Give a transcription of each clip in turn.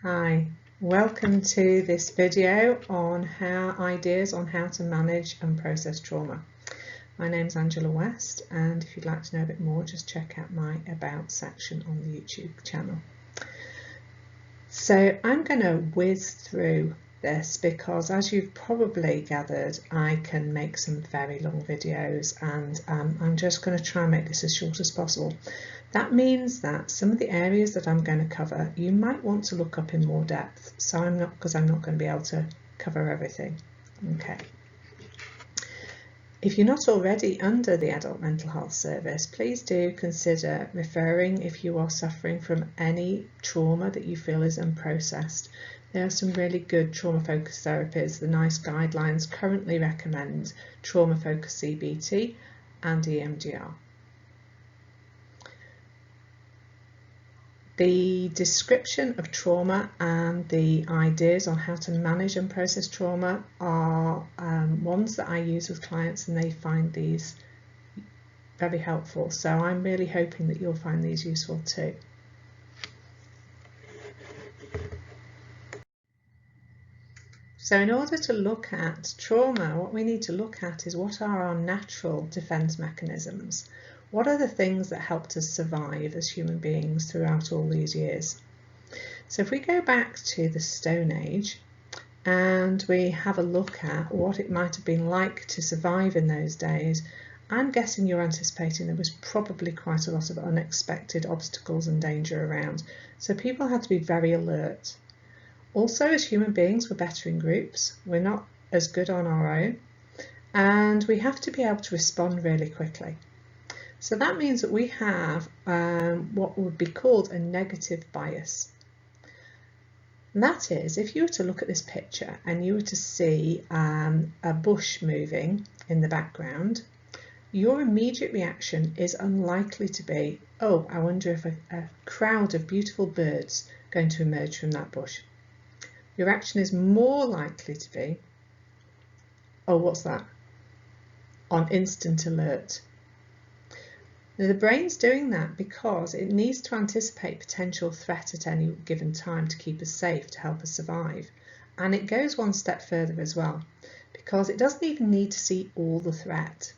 Hi, welcome to this video on ideas on how to manage and process trauma. My name's Angela West, and if you'd like to know a bit more, just check out my About section on the YouTube channel. So I'm going to whiz through this because, as you've probably gathered, I can make some very long videos, and I'm just going to try and make this as short as possible. That means that some of the areas that I'm going to cover you might want to look up in more depth, so I'm not going to be able to cover everything. Okay. If you're not already under the Adult Mental Health Service, please do consider referring if you are suffering from any trauma that you feel is unprocessed. There are some really good trauma-focused therapies. The NICE guidelines currently recommend trauma-focused CBT and EMDR. The description of trauma and the ideas on how to manage and process trauma are ones that I use with clients, and they find these very helpful. So I'm really hoping that you'll find these useful too. So in order to look at trauma, what we need to look at is what are our natural defense mechanisms. What are the things that helped us survive as human beings throughout all these years? So if we go back to the Stone Age and we have a look at what it might have been like to survive in those days, I'm guessing you're anticipating there was probably quite a lot of unexpected obstacles and danger around. So people had to be very alert. Also, as human beings, we're better in groups. We're not as good on our own, and we have to be able to respond really quickly. So that means that we have what would be called a negative bias. And that is, if you were to look at this picture and you were to see a bush moving in the background, your immediate reaction is unlikely to be, oh, I wonder if a crowd of beautiful birds are going to emerge from that bush. Your action is more likely to be, oh, what's that? On instant alert. Now, the brain's doing that because it needs to anticipate potential threat at any given time to keep us safe, to help us survive. And it goes one step further as well, because it doesn't even need to see all the threat.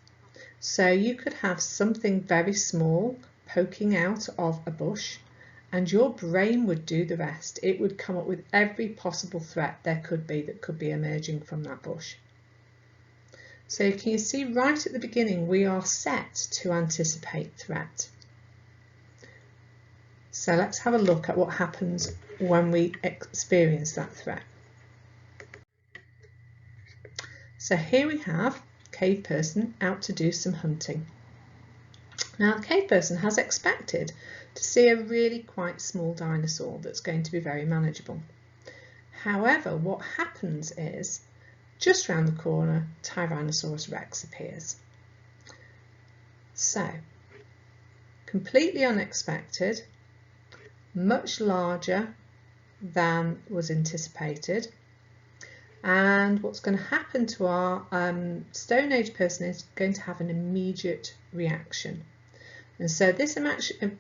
So you could have something very small poking out of a bush, and your brain would do the rest. It would come up with every possible threat there could be that could be emerging from that bush. So can you see right at the beginning we are set to anticipate threat. So let's have a look at what happens when we experience that threat. So here we have a cave person out to do some hunting. Now the cave person has expected to see a really quite small dinosaur that's going to be very manageable. However, what happens is, just round the corner, Tyrannosaurus Rex appears. So, completely unexpected, much larger than was anticipated, and what's going to happen to our Stone Age person is going to have an immediate reaction. And so this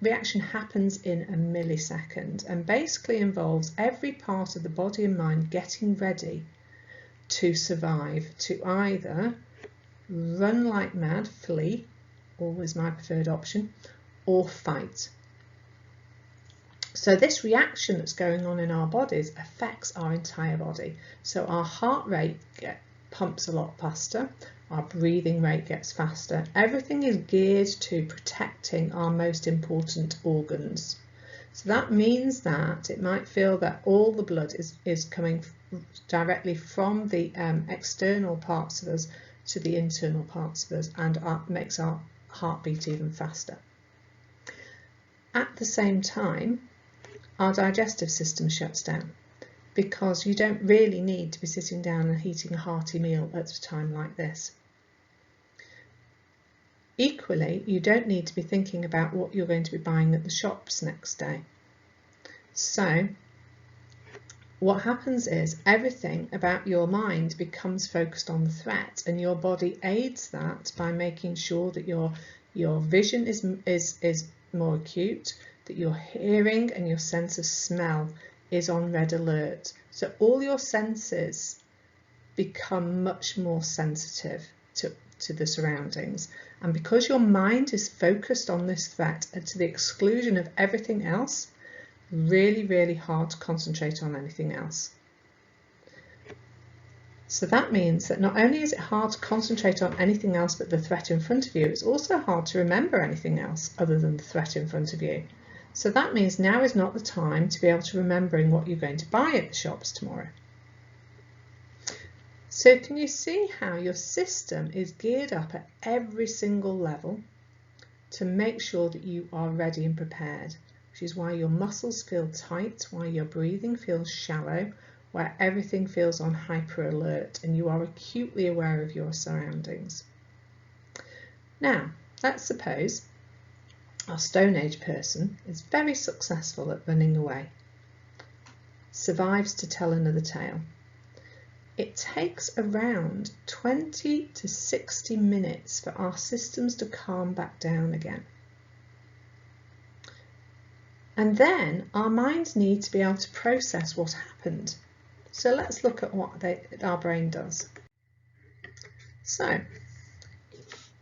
reaction happens in a millisecond and basically involves every part of the body and mind getting ready to survive, to either run like mad, flee, always my preferred option, or fight. So this reaction that's going on in our bodies affects our entire body. So our heart rate pumps a lot faster, our breathing rate gets faster. Everything is geared to protecting our most important organs. So that means that it might feel that all the blood is coming directly from the external parts of us to the internal parts of us, and makes our heartbeat even faster. At the same time, our digestive system shuts down, because you don't really need to be sitting down and eating a hearty meal at a time like this. Equally, you don't need to be thinking about what you're going to be buying at the shops next day. So what happens is everything about your mind becomes focused on the threat, and your body aids that by making sure that your vision is more acute, that your hearing and your sense of smell is on red alert. So all your senses become much more sensitive to the surroundings. And because your mind is focused on this threat and to the exclusion of everything else, really, really hard to concentrate on anything else. So that means that not only is it hard to concentrate on anything else but the threat in front of you, it's also hard to remember anything else other than the threat in front of you. So that means now is not the time to be able to remembering what you're going to buy at the shops tomorrow. So can you see how your system is geared up at every single level to make sure that you are ready and prepared, which is why your muscles feel tight, why your breathing feels shallow, where everything feels on hyper alert and you are acutely aware of your surroundings. Now, let's suppose our Stone Age person is very successful at running away, survives to tell another tale. It takes around 20 to 60 minutes for our systems to calm back down again. And then our minds need to be able to process what happened. So let's look at what our brain does. So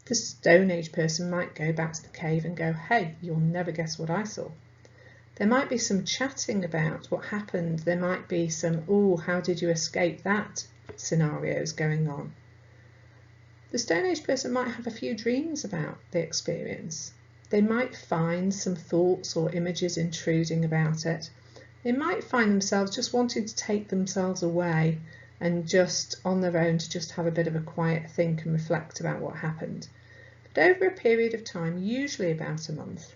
the Stone Age person might go back to the cave and go, hey, you'll never guess what I saw. There might be some chatting about what happened. There might be some, oh, how did you escape that scenarios going on. The Stone Age person might have a few dreams about the experience. They might find some thoughts or images intruding about it. They might find themselves just wanting to take themselves away and just on their own to just have a bit of a quiet think and reflect about what happened. But over a period of time, usually about a month,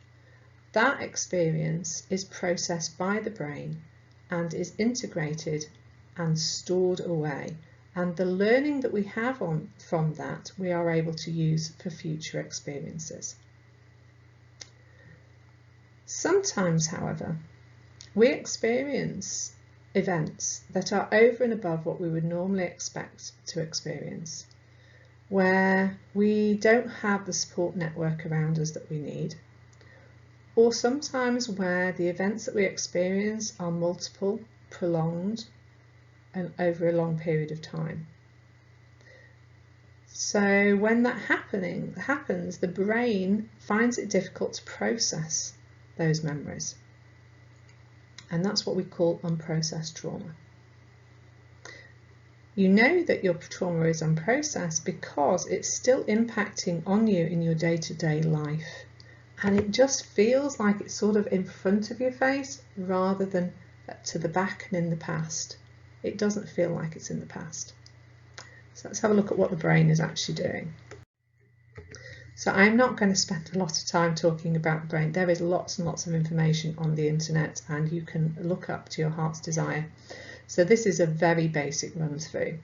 that experience is processed by the brain and is integrated and stored away. And the learning that we have from that, we are able to use for future experiences. Sometimes, however, we experience events that are over and above what we would normally expect to experience, where we don't have the support network around us that we need, or sometimes where the events that we experience are multiple, prolonged, and over a long period of time. So when that happens, the brain finds it difficult to process those memories. And that's what we call unprocessed trauma. You know that your trauma is unprocessed because it's still impacting on you in your day-to-day life. And it just feels like it's sort of in front of your face rather than to the back and in the past. It doesn't feel like it's in the past. So let's have a look at what the brain is actually doing. So I'm not going to spend a lot of time talking about the brain. There is lots and lots of information on the internet and you can look up to your heart's desire. So this is a very basic run through.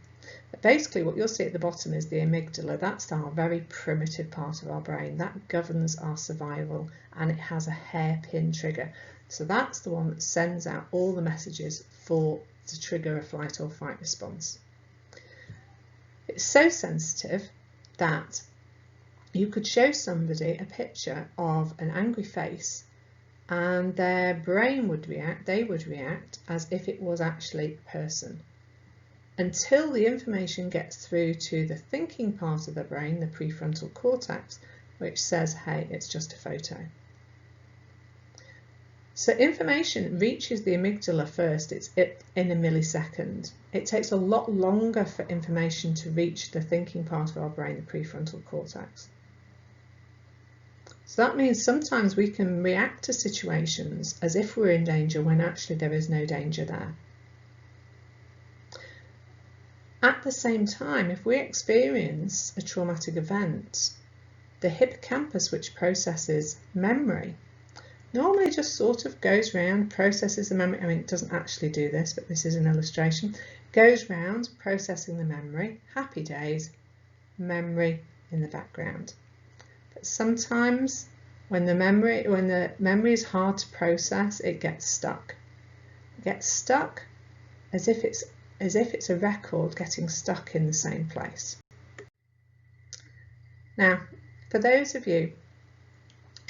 But basically what you'll see at the bottom is the amygdala. That's our very primitive part of our brain. That governs our survival and it has a hairpin trigger. So that's the one that sends out all the messages to trigger a flight or fight response. It's so sensitive that you could show somebody a picture of an angry face and their brain would react, they would react as if it was actually a person. Until the information gets through to the thinking part of the brain, the prefrontal cortex, which says, hey, it's just a photo. So information reaches the amygdala first, it's in a millisecond. It takes a lot longer for information to reach the thinking part of our brain, the prefrontal cortex. So that means sometimes we can react to situations as if we're in danger when actually there is no danger there. At the same time, if we experience a traumatic event, the hippocampus, which processes memory, normally just sort of goes round, processes the memory. I mean, it doesn't actually do this, but this is an illustration. Goes round, processing the memory, happy days, memory in the background. But sometimes when the memory is hard to process, it gets stuck. It gets stuck as if it's a record getting stuck in the same place. Now, for those of you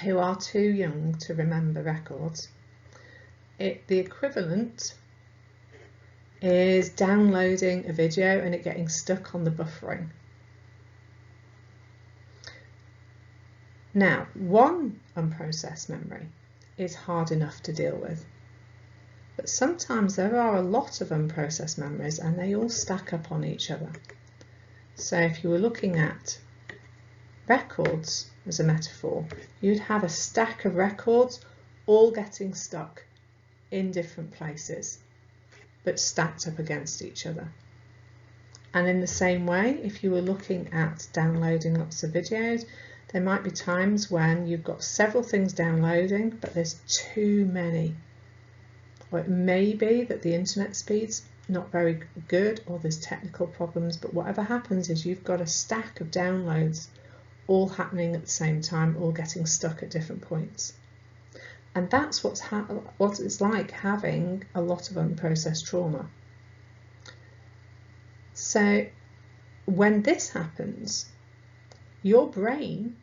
who are too young to remember records, the equivalent is downloading a video and it getting stuck on the buffering. Now, one unprocessed memory is hard enough to deal with, but sometimes there are a lot of unprocessed memories and they all stack up on each other. So if you were looking at records as a metaphor, you'd have a stack of records all getting stuck in different places, but stacked up against each other. And in the same way, if you were looking at downloading lots of videos, there might be times when you've got several things downloading, but there's too many. Or it may be that the internet speed's not very good, or there's technical problems, but whatever happens is you've got a stack of downloads all happening at the same time, all getting stuck at different points. And that's what it's like having a lot of unprocessed trauma. So when this happens, your brain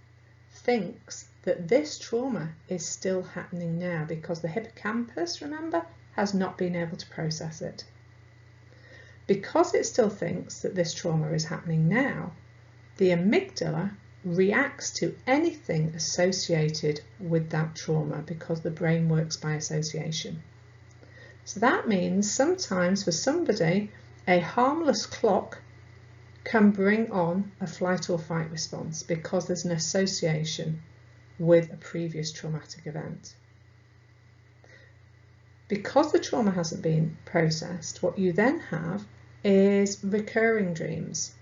thinks that this trauma is still happening now because the hippocampus, remember, has not been able to process it. Because it still thinks that this trauma is happening now, the amygdala reacts to anything associated with that trauma because the brain works by association. So that means sometimes for somebody, a harmless clock can bring on a flight or fight response because there's an association with a previous traumatic event. Because the trauma hasn't been processed, what you then have is recurring dreams.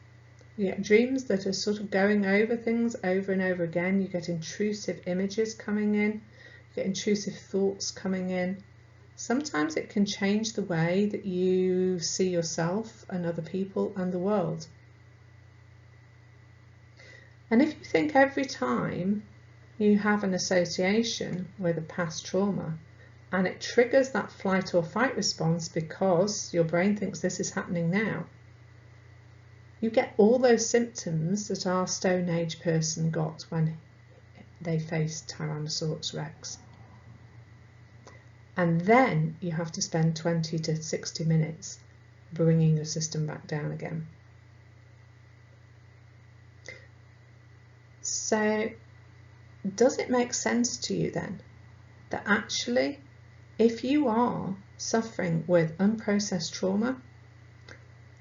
You get dreams that are sort of going over things over and over again. You get intrusive images coming in, you get intrusive thoughts coming in. Sometimes it can change the way that you see yourself and other people and the world. And if you think every time you have an association with a past trauma and it triggers that flight or fight response because your brain thinks this is happening now, you get all those symptoms that our Stone Age person got when they faced Tyrannosaurus Rex. And then you have to spend 20 to 60 minutes bringing your system back down again. So does it make sense to you then that actually if you are suffering with unprocessed trauma,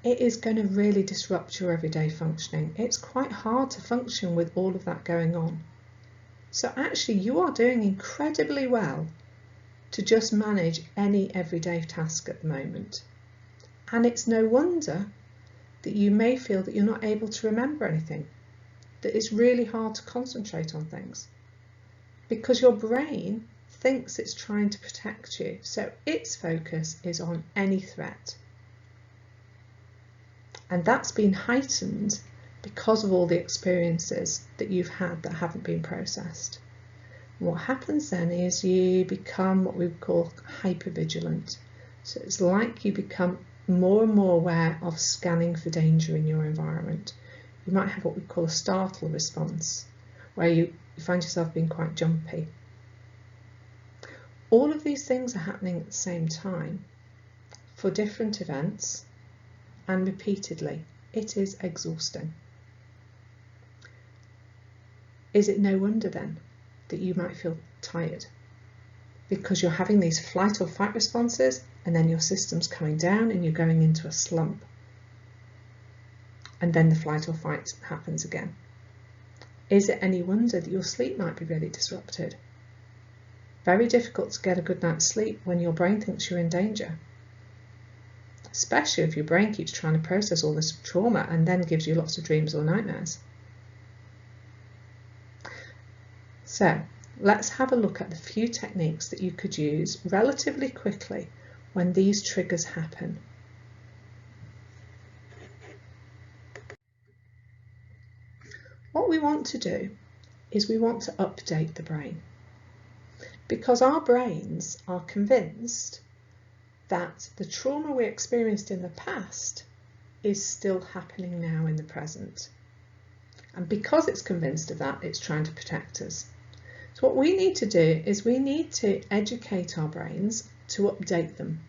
it is going to really disrupt your everyday functioning. It's quite hard to function with all of that going on. So actually you are doing incredibly well to just manage any everyday task at the moment. And it's no wonder that you may feel that you're not able to remember anything, that it's really hard to concentrate on things, because your brain thinks it's trying to protect you, so its focus is on any threat. And that's been heightened because of all the experiences that you've had that haven't been processed. And what happens then is you become what we would call hypervigilant. So it's like you become more and more aware of scanning for danger in your environment. You might have what we call a startle response, where you find yourself being quite jumpy. All of these things are happening at the same time for different events and repeatedly. It is exhausting. Is it no wonder then that you might feel tired? Because you're having these flight or fight responses and then your system's coming down and you're going into a slump. And then the flight or fight happens again. Is it any wonder that your sleep might be really disrupted? Very difficult to get a good night's sleep when your brain thinks you're in danger. Especially if your brain keeps trying to process all this trauma and then gives you lots of dreams or nightmares. So let's have a look at the few techniques that you could use relatively quickly when these triggers happen. What we want to do is we want to update the brain, because our brains are convinced that the trauma we experienced in the past is still happening now in the present. And because it's convinced of that, it's trying to protect us. So what we need to do is we need to educate our brains to update them.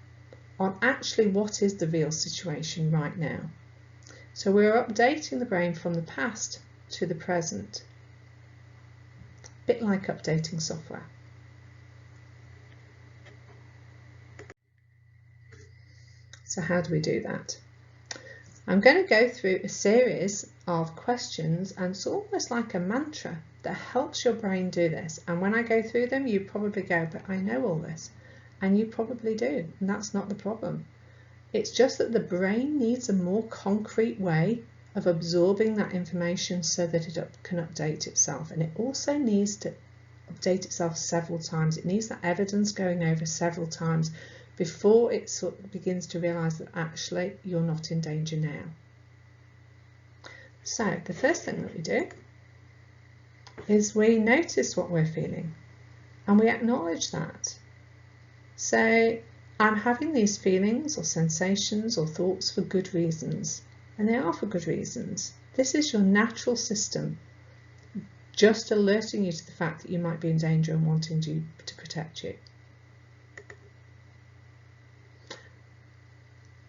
on actually what is the real situation right now. So we're updating the brain from the past to the present, a bit like updating software. So how do we do that? I'm going to go through a series of questions, and it's almost like a mantra that helps your brain do this. And when I go through them, you probably go, but I know all this. And you probably do, and that's not the problem. It's just that the brain needs a more concrete way of absorbing that information so that it can update itself. And it also needs to update itself several times. It needs that evidence going over several times before it sort of begins to realise that actually you're not in danger now. So the first thing that we do is we notice what we're feeling and we acknowledge that. So I'm having these feelings or sensations or thoughts for good reasons, and they are for good reasons. This is your natural system just alerting you to the fact that you might be in danger and wanting to protect you.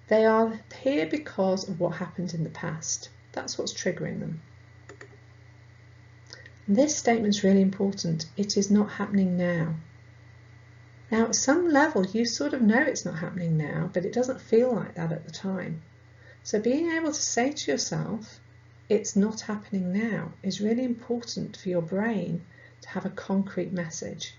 They are here because of what happened in the past. That's what's triggering them. And this statement's really important. It is not happening now. Now, at some level, you sort of know it's not happening now, but it doesn't feel like that at the time. So being able to say to yourself, it's not happening now, is really important for your brain to have a concrete message.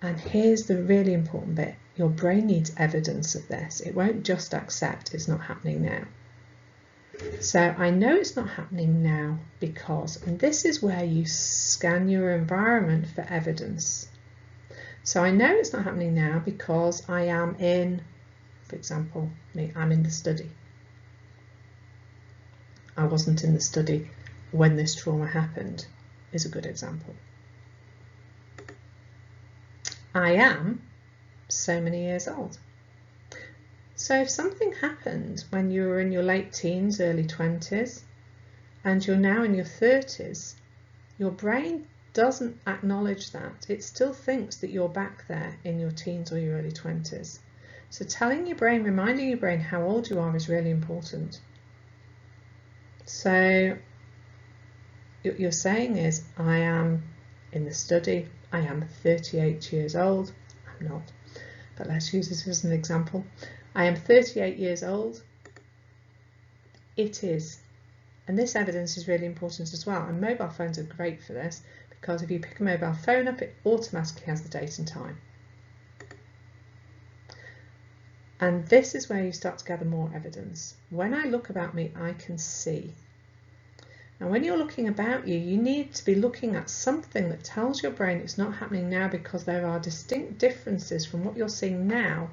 And here's the really important bit. Your brain needs evidence of this. It won't just accept it's not happening now. So I know it's not happening now because, and this is where you scan your environment for evidence. So I know it's not happening now because I am in, for example, I'm in the study. I wasn't in the study when this trauma happened, is a good example. I am so many years old. So if something happened when you were in your late teens, early 20s, and you're now in your 30s, your brain doesn't acknowledge that. It still thinks that you're back there in your teens or your early 20s. So telling your brain, reminding your brain how old you are is really important. So what you're saying is, I am in the study, I am 38 years old. I'm not, but let's use this as an example. I am 38 years old. It is. And this evidence is really important as well. And mobile phones are great for this because if you pick a mobile phone up, it automatically has the date and time. And this is where you start to gather more evidence. When I look about me, I can see. And when you're looking about you, you need to be looking at something that tells your brain it's not happening now because there are distinct differences from what you're seeing now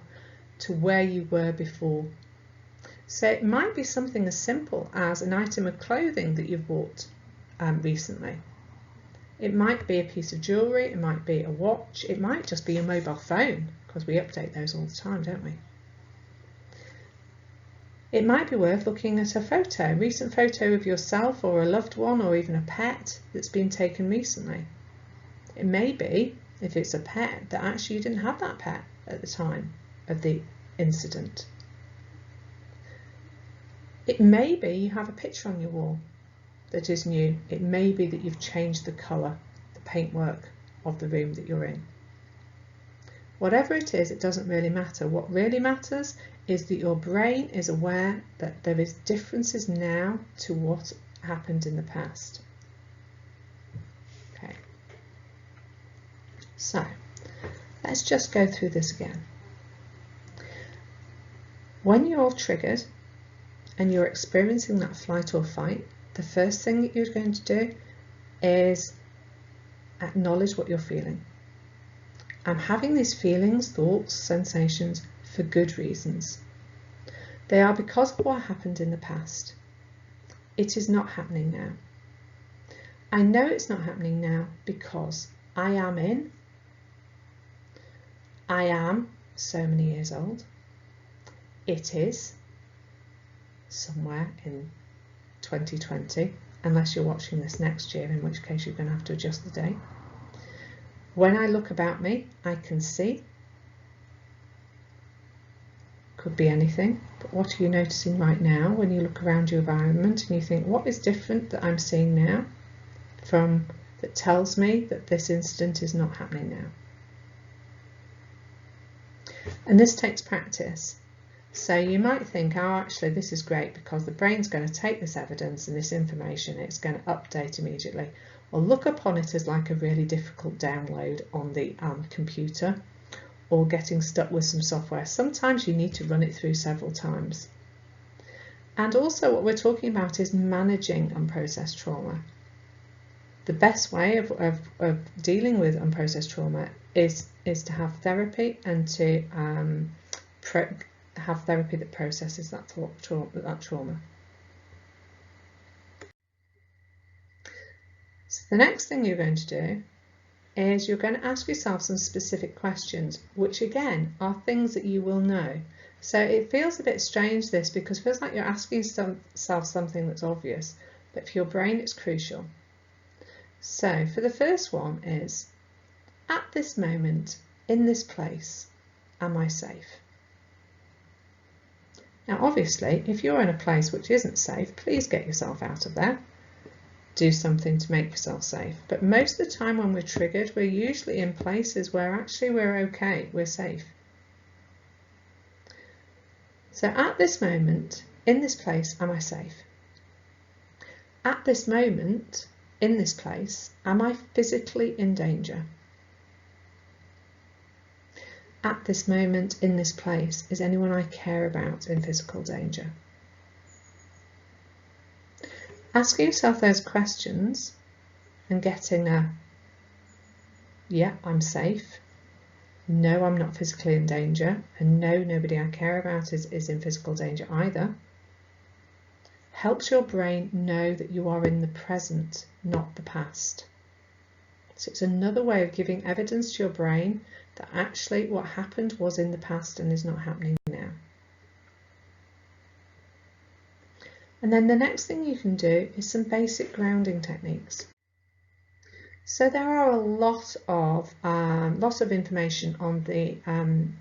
to where you were before. So it might be something as simple as an item of clothing that you've bought recently. It might be a piece of jewellery, it might be a watch, it might just be your mobile phone because we update those all the time, don't we? It might be worth looking at a recent photo of yourself or a loved one or even a pet that's been taken recently. It may be, if it's a pet, that actually you didn't have that pet at the time of the incident. It may be you have a picture on your wall that is new. It may be that you've changed the colour, the paintwork of the room that you're in. Whatever it is, it doesn't really matter. What really matters is that your brain is aware that there is differences now to what happened in the past. Okay. So, let's just go through this again. When you're triggered and you're experiencing that flight or fight, the first thing that you're going to do is acknowledge what you're feeling. I'm having these feelings, thoughts, sensations for good reasons. They are because of what happened in the past. It is not happening now. I know it's not happening now because I am so many years old. It is somewhere in 2020, unless you're watching this next year, in which case you're going to have to adjust the date. When I look about me, I can see. Could be anything, but what are you noticing right now when you look around your environment and you think, what is different that I'm seeing now that tells me that this incident is not happening now? And this takes practice. So you might think, oh, actually this is great because the brain's going to take this evidence and this information, it's going to update immediately. Or look upon it as like a really difficult download on the computer, or getting stuck with some software. Sometimes you need to run it through several times. And also what we're talking about is managing unprocessed trauma. The best way of dealing with unprocessed trauma is to have therapy and to have therapy that processes that trauma. So the next thing you're going to do is you're going to ask yourself some specific questions, which again are things that you will know. So it feels a bit strange this, because it feels like you're asking yourself something that's obvious, but for your brain it's crucial. So for the first one is, at this moment, in this place, am I safe? Now obviously, if you're in a place which isn't safe, please get yourself out of there. Do something to make yourself safe. But most of the time when we're triggered, we're usually in places where actually we're okay, we're safe. So at this moment, in this place, am I safe? At this moment, in this place, am I physically in danger? At this moment, in this place, is anyone I care about in physical danger? Asking yourself those questions and getting a, yeah, I'm safe, no, I'm not physically in danger, and no, nobody I care about is in physical danger either, helps your brain know that you are in the present, not the past. So it's another way of giving evidence to your brain that actually what happened was in the past and is not happening now. And then the next thing you can do is some basic grounding techniques. So there are a lot of information on the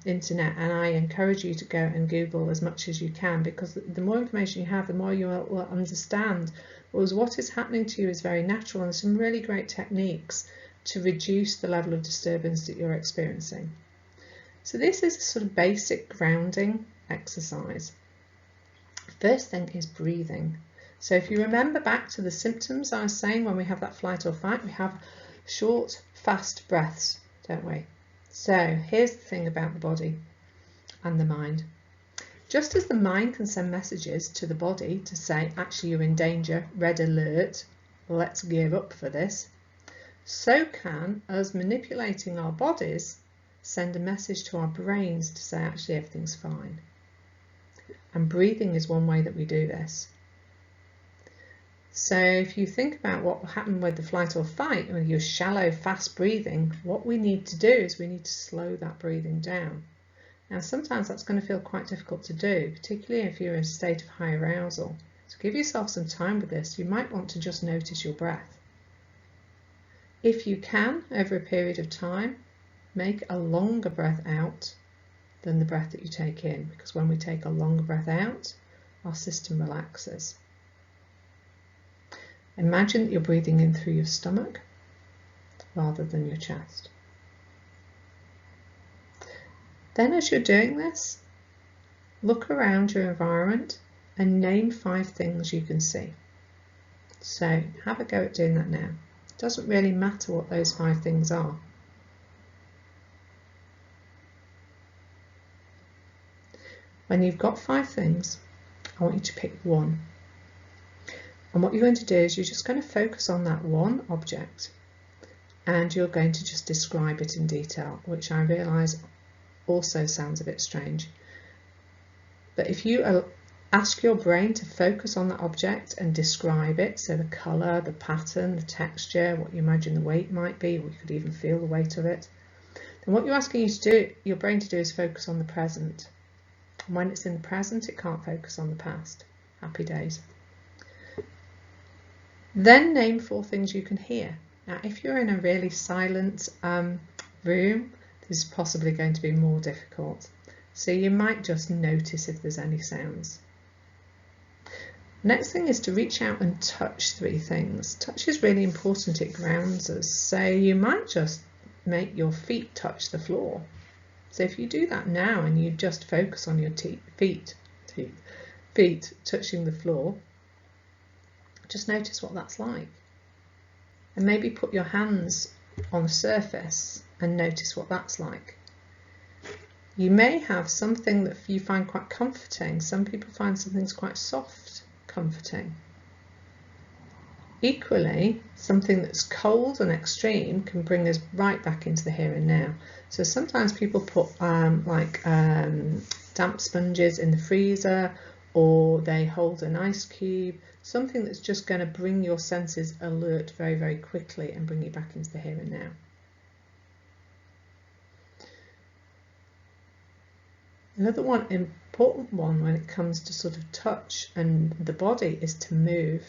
internet, and I encourage you to go and Google as much as you can, because the more information you have, the more you will understand what is happening to you is very natural, and some really great techniques to reduce the level of disturbance that you're experiencing. So this is a sort of basic grounding exercise. First thing is breathing. So if you remember back to the symptoms I was saying, when we have that flight or fight, we have short, fast breaths, don't we? So here's the thing about the body and the mind. Just as the mind can send messages to the body to say, actually you're in danger, red alert, let's gear up for this, so can us manipulating our bodies send a message to our brains to say, actually everything's fine. And breathing is one way that we do this. So if you think about what will happen with the flight or fight, with your shallow, fast breathing, what we need to do is we need to slow that breathing down. Now sometimes that's going to feel quite difficult to do, particularly if you're in a state of high arousal. So give yourself some time with this. You might want to just notice your breath. If you can, over a period of time, make a longer breath out than the breath that you take in, because when we take a longer breath out, our system relaxes. Imagine that you're breathing in through your stomach rather than your chest. Then as you're doing this, look around your environment and name 5 things you can see. So have a go at doing that now. It doesn't really matter what those 5 things are. When you've got 5 things, I want you to pick one. And what you're going to do is you're just going to focus on that one object, and you're going to just describe it in detail, which I realise also sounds a bit strange. But if you ask your brain to focus on that object and describe it, so the colour, the pattern, the texture, what you imagine the weight might be, or you could even feel the weight of it, then what you're asking your brain to do is focus on the present. And when it's in the present, it can't focus on the past. Happy days. Then name 4 things you can hear. Now, if you're in a really silent room, this is possibly going to be more difficult. So you might just notice if there's any sounds. Next thing is to reach out and touch 3 things. Touch is really important, it grounds us. So you might just make your feet touch the floor. So if you do that now and you just focus on your feet touching the floor, just notice what that's like. And maybe put your hands on a surface and notice what that's like. You may have something that you find quite comforting. Some people find some things quite soft comforting. Equally, something that's cold and extreme can bring us right back into the here and now. So sometimes people put damp sponges in the freezer, or they hold an ice cube, something that's just going to bring your senses alert very, very quickly and bring you back into the here and now. Another important one when it comes to sort of touch and the body is to move.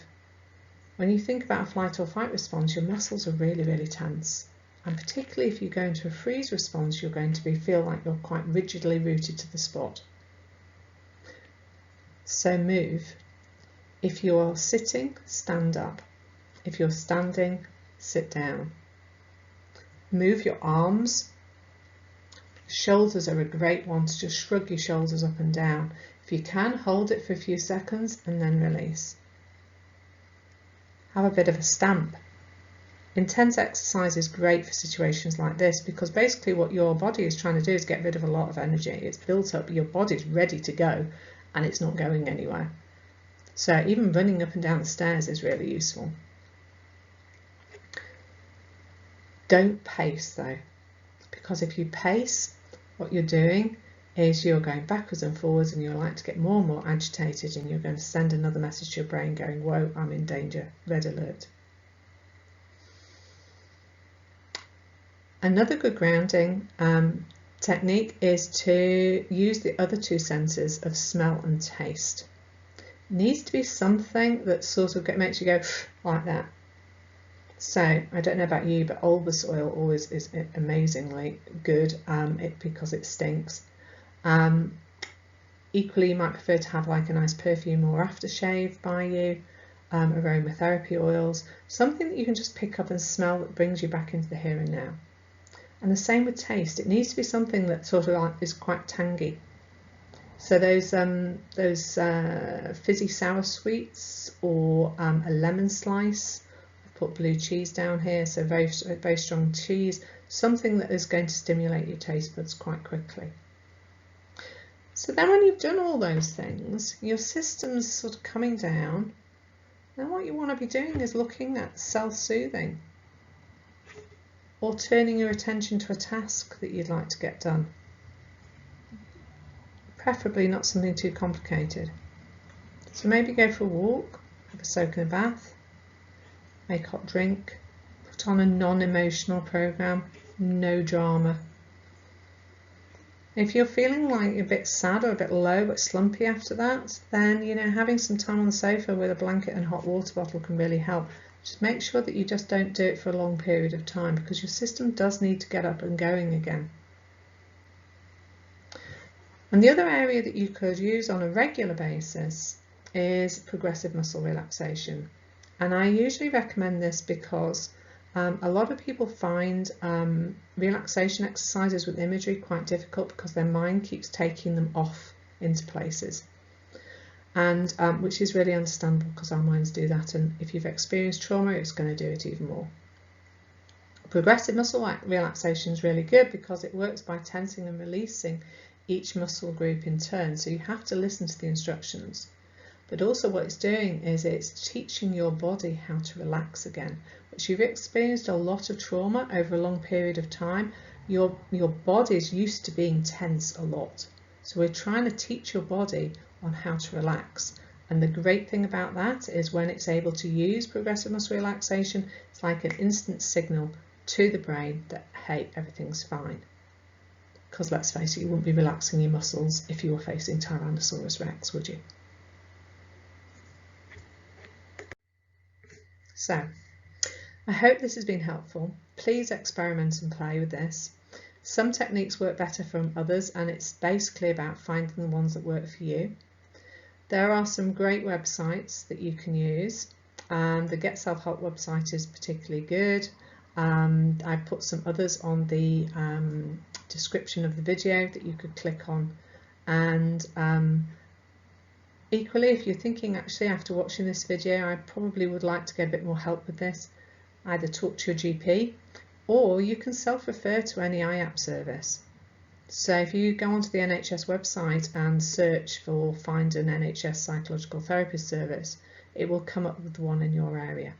When you think about a flight or fight response, your muscles are really, really tense. And particularly if you go into a freeze response, you're going to feel like you're quite rigidly rooted to the spot. So move. If you're sitting, stand up. If you're standing, sit down. Move your arms. Shoulders are a great one to just shrug your shoulders up and down. If you can, hold it for a few seconds and then release. Have a bit of a stamp. Intense exercise is great for situations like this because basically what your body is trying to do is get rid of a lot of energy. It's built up, your body's ready to go and it's not going anywhere. So even running up and down the stairs is really useful. Don't pace though, because if you pace, what you're doing is you're going backwards and forwards and you're likely to get more and more agitated and you're going to send another message to your brain going, whoa, I'm in danger, red alert. Another good grounding technique is to use the other 2 senses of smell and taste. It needs to be something that sort of makes you go like that. So I don't know about you, but Olbas oil always is amazingly good because it stinks. Equally, you might prefer to have like a nice perfume or aftershave by you, aromatherapy oils, something that you can just pick up and smell that brings you back into the here and now. And the same with taste. It needs to be something that sort of like is quite tangy. So those fizzy sour sweets or a lemon slice. I've put blue cheese down here, so very, very strong cheese, something that is going to stimulate your taste buds quite quickly. So then when you've done all those things, your system's sort of coming down. Now what you want to be doing is looking at self-soothing or turning your attention to a task that you'd like to get done. Preferably not something too complicated. So maybe go for a walk, have a soak in a bath, make a hot drink, put on a non-emotional program, no drama. If you're feeling like you're a bit sad or a bit low but slumpy after that, then having some time on the sofa with a blanket and hot water bottle can really help. Just make sure that you just don't do it for a long period of time because your system does need to get up and going again. And the other area that you could use on a regular basis is progressive muscle relaxation. And I usually recommend this because a lot of people find relaxation exercises with imagery quite difficult because their mind keeps taking them off into places, and which is really understandable because our minds do that, and if you've experienced trauma it's going to do it even more. Progressive muscle relaxation is really good because it works by tensing and releasing each muscle group in turn, so you have to listen to the instructions. But also what it's doing is it's teaching your body how to relax again. Which you've experienced a lot of trauma over a long period of time, your body is used to being tense a lot. So we're trying to teach your body on how to relax. And the great thing about that is when it's able to use progressive muscle relaxation, it's like an instant signal to the brain that, hey, everything's fine. Because let's face it, you wouldn't be relaxing your muscles if you were facing Tyrannosaurus Rex, would you? So, I hope this has been helpful. Please experiment and play with this. Some techniques work better from others, and it's basically about finding the ones that work for you. There are some great websites that you can use. The Get Self Help website is particularly good. I put some others on the description of the video that you could click on. And equally, if you're thinking, actually, after watching this video, I probably would like to get a bit more help with this, either talk to your GP, or you can self-refer to any IAP service. So if you go onto the NHS website and search for find an NHS psychological therapist service, it will come up with the one in your area.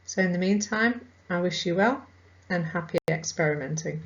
So in the meantime, I wish you well and happy experimenting.